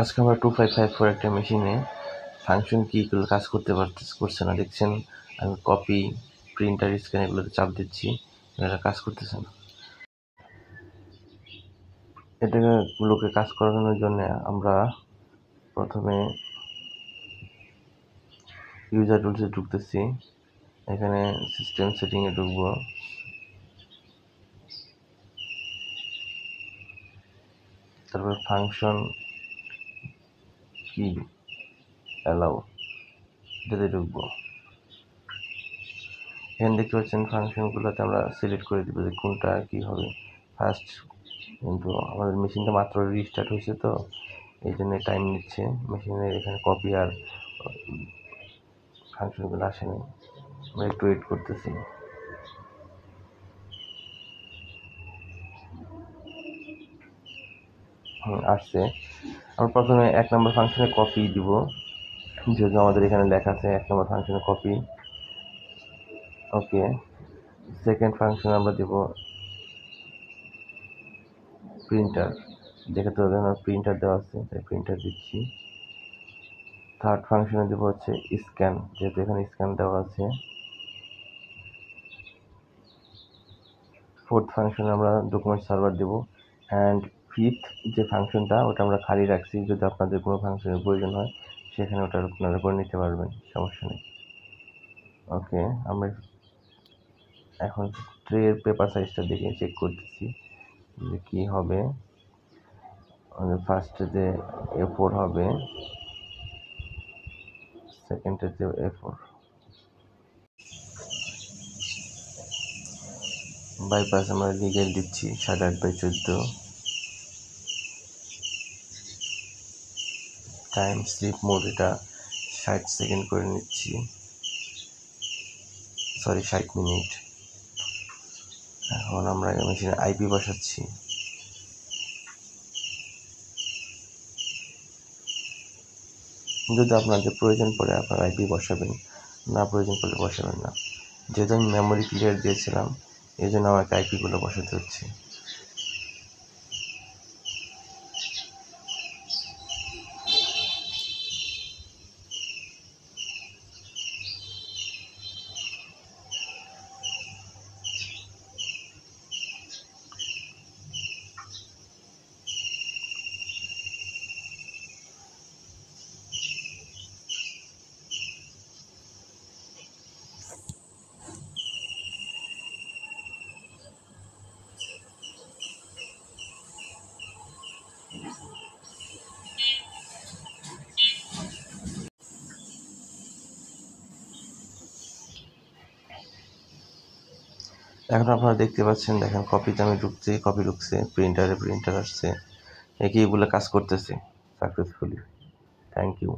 আজকে আমরা 2554 একটা মেশিনে ফাংশন কিগুলো কাজ করছে না। দেখছেন আমি কপি, প্রিন্টার, স্ক্যান এগুলোতে চাপ দিচ্ছি, এটা কাজ করতেছে না। এটাগুলোকে কাজ করানোর জন্য আমরা প্রথমে ইউজার টুলসে ঢুকতেছি। এখানে সিস্টেম সেটিংয়ে ঢুকবো। তারপর ফাংশন কি অ্যালাউ এটাতে ঢুকবো। এখানে দেখতে পাচ্ছেন ফাংশনগুলোতে আমরা সিলেক্ট করে দেবো যে কোনটা কী হবে ফার্স্ট। কিন্তু আমাদের মেশিনটা মাত্র রিস্টার্ট হয়েছে, তো এই জন্য টাইম নিচ্ছে। মেশিনের এখানে কপি আর ফাংশনগুলো আসেনি, আমরা একটু ওয়েট করতেছি। আসছে। আমরা প্রথমে 1 নম্বর ফাংশনে কপি দিব, যেহেতু আমাদের এখানে লেখা আছে 1 নম্বর ফাংশনে কপি। ওকে, সেকেন্ড ফাংশনে আমরা দেব প্রিন্টার। দেখে তো প্রিন্টার দেওয়া আছে, তাই প্রিন্টার দিচ্ছি। থার্ড ফাংশনে দেবো হচ্ছে স্ক্যান, যেহেতু এখানে স্ক্যান দেওয়া আছে। ফোর্থ ফাংশনে আমরা ডকুমেন্ট সার্ভার দেবো। অ্যান্ড ফিফথ যে ফাংশনটা ওটা আমরা খালি রাখছি, যদি আপনাদের কোনো ফাংশনের প্রয়োজন হয় সেখানে ওটা আপনারা করে নিতে পারবেন, সমস্যা নেই। ওকে, আমরা এখন ট্রের পেপার সাইজটা দেখে চেক করতেছি যে কী হবে। ফার্স্টে A4 হবে, সেকেন্ডেতে A4। বাইপাস আমরা লিগেল দিচ্ছি 8.5/14। টাইম স্লিপ মোড এটা 60 সেকেন্ড করে নিচ্ছি, 60 মিনিট। এখন আমরা মেশিনে আইপি বসাচ্ছি। যদি আপনাদের প্রয়োজন পড়ে আপনার আইপি বসাবেন, না প্রয়োজন পড়লে বসাবেন না। যেহেতু আমি মেমোরি ক্লিয়ার দিয়েছিলাম এই জন্য আমাকে আইপিগুলো বসাতে হচ্ছে। এখন আপনারা দেখতে পাচ্ছেন, দেখেন কপিতে আমি ঢুকছি, কপি ঢুকছে, প্রিন্টার আসছে, এগুলো কাজ করতেছে সাকসেসফুলি। Thank you.